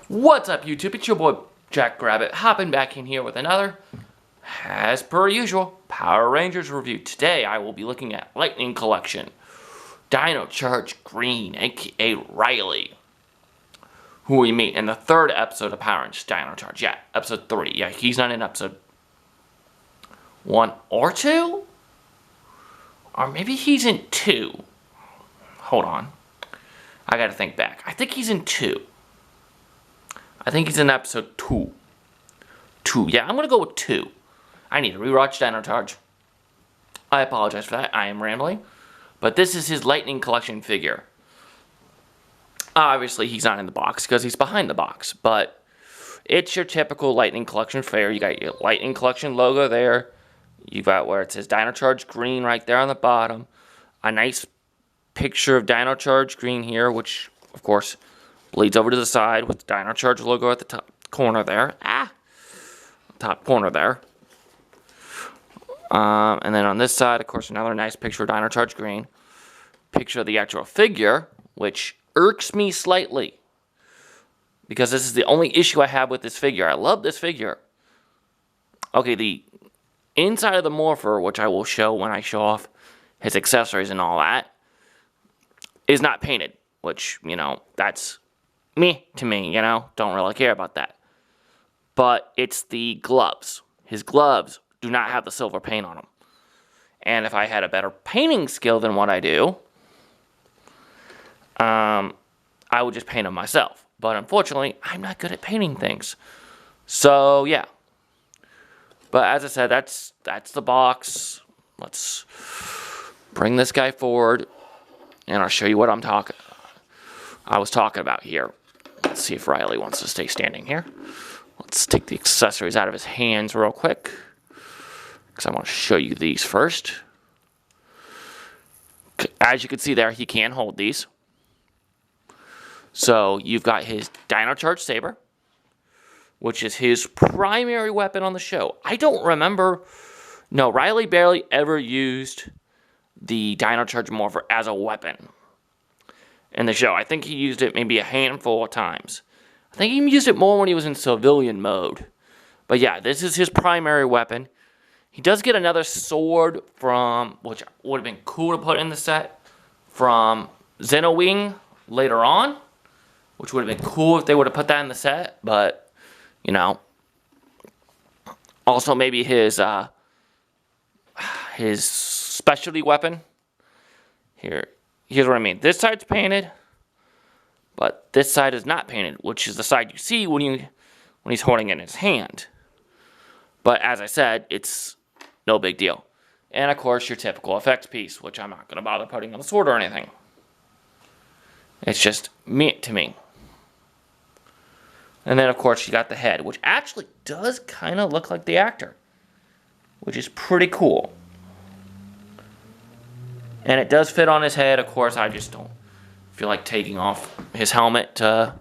What's up, YouTube? It's your boy Jack Rabbit, hopping back in here with another, as per usual, Power Rangers review. Today I will be looking at Lightning Collection, Dino Charge Green, aka Riley, who we meet in the third episode of Power Rangers Dino Charge. Yeah, episode 3. Yeah, he's not in episode 1 or 2? Or maybe he's in 2. Hold on. I gotta think back. I think he's in 2. I think he's in episode 2. 2. Yeah, I'm going to go with 2. I need to rewatch Dino Charge. I apologize for that. I am rambling. But this is his Lightning Collection figure. Obviously, he's not in the box because he's behind the box. But it's your typical Lightning Collection figure. You got your Lightning Collection logo there. You got where it says Dino Charge Green right there on the bottom. A nice picture of Dino Charge Green here, which, of course, bleeds over to the side with the Dino Charge logo at the top corner there. Top corner there. And then on this side, of course, another nice picture of Dino Charge Green. Picture of the actual figure, which irks me slightly. Because this is the only issue I have with this figure. I love this figure. Okay, the inside of the morpher, which I will show when I show off his accessories and all that, is not painted. Which, you know, that's to me, you know, don't really care about that. But it's the gloves. His gloves do not have the silver paint on them. And if I had a better painting skill than what I do, I would just paint them myself. But unfortunately, I'm not good at painting things. So, yeah. But as I said, that's the box. Let's bring this guy forward, and I'll show you what I was talking about here. Let's see if Riley wants to stay standing here. Let's take the accessories out of his hands real quick, because I want to show you these first. As you can see there, he can hold these. So you've got his Dino Charge Saber, which is his primary weapon on the show. I don't remember. No, Riley barely ever used the Dino Charge Morpher as a weapon in the show. I think he used it maybe a handful of times. I think he used it more when he was in civilian mode. But yeah, this is his primary weapon. He does get another sword from, which would have been cool to put in the set, from Xenowing later on, which would have been cool if they would have put that in the set. But, you know, also maybe his specialty weapon. Here's what I mean. This side's painted, but this side is not painted, which is the side you see when he's holding it in his hand. But as I said, it's no big deal. And of course, your typical effects piece, which I'm not going to bother putting on the sword or anything. It's just to me. And then, of course, you got the head, which actually does kind of look like the actor, which is pretty cool. And it does fit on his head. Of course, I just don't feel like taking off his helmet. And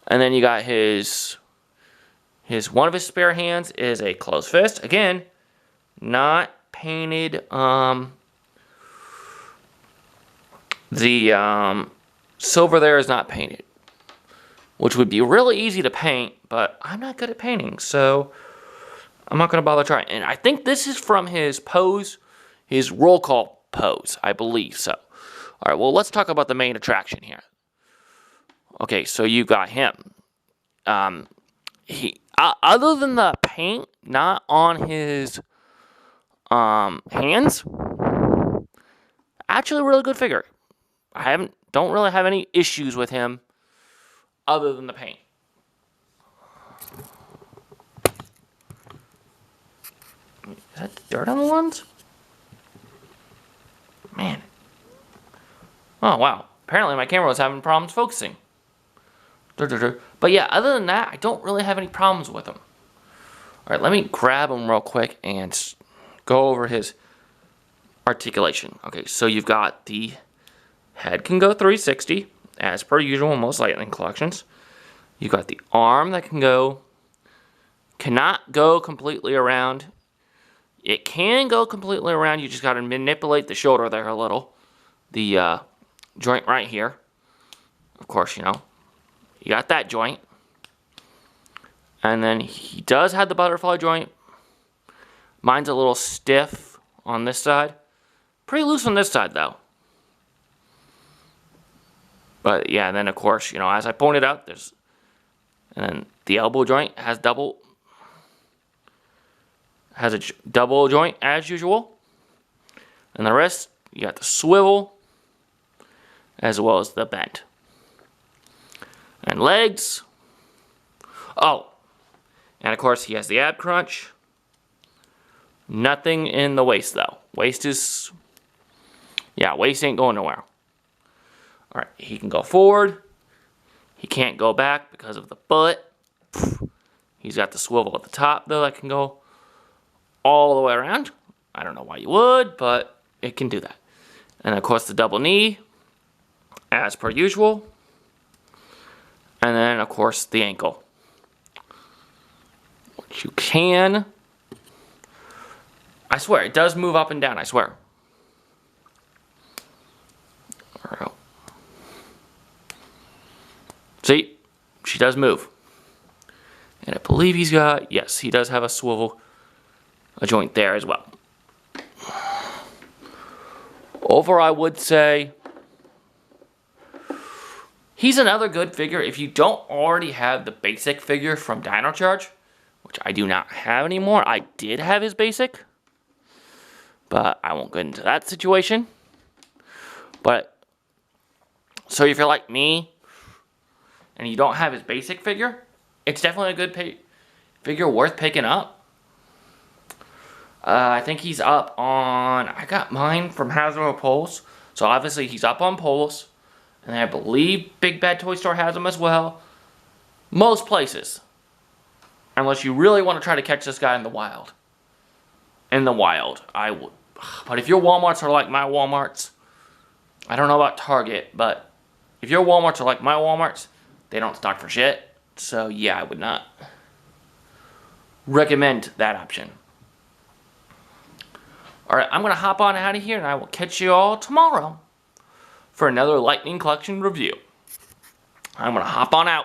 then you got his one of his spare hands is a closed fist. Again, not painted. The silver there is not painted, which would be really easy to paint, but I'm not good at painting, so I'm not going to bother trying. And I think this is from his pose, his roll call pose, I believe so. All right, well, let's talk about the main attraction here. Okay, so you got him. Other than the paint not on his hands, actually a really good figure. Don't really have any issues with him other than the paint. Is that dirt on the ones? Man. Oh, wow. Apparently my camera was having problems focusing. But yeah, other than that, I don't really have any problems with him. Alright, let me grab him real quick and go over his articulation. Okay, so you've got the head can go 360, as per usual in most Lightning collections. You've got the arm that cannot go completely around. It can go completely around. You just got to manipulate the shoulder there a little. The joint right here. Of course, you know, you got that joint. And then he does have the butterfly joint. Mine's a little stiff on this side. Pretty loose on this side, though. But yeah, then of course, you know, as I pointed out, and then the elbow joint has a double joint as usual. And the wrist, you got the swivel, as well as the bend. And legs. Oh, and of course he has the ab crunch. Nothing in the waist though. Waist ain't going nowhere. Alright, he can go forward. He can't go back because of the butt. He's got the swivel at the top though that can go all the way around. I don't know why you would, but it can do that. And of course the double knee, as per usual. And then of course the ankle. Which you can, I swear, it does move up and down, I swear. Alright. See, she does move. And I believe he's got, yes, he does have a swivel, a joint there as well. Over, I would say, he's another good figure. If you don't already have the basic figure from Dino Charge, which I do not have anymore. I did have his basic, but I won't get into that situation. But, so if you're like me, and you don't have his basic figure, it's definitely a good figure worth picking up. I think he's up on, I got mine from Hasbro Pulse, so obviously he's up on Pulse, and I believe Big Bad Toy Store has him as well. Most places. Unless you really want to try to catch this guy in the wild. In the wild, I would. But if your Walmarts are like my Walmarts, I don't know about Target, but if your Walmarts are like my Walmarts, they don't stock for shit. So yeah, I would not recommend that option. Alright, I'm going to hop on out of here and I will catch you all tomorrow for another Lightning Collection review. I'm going to hop on out.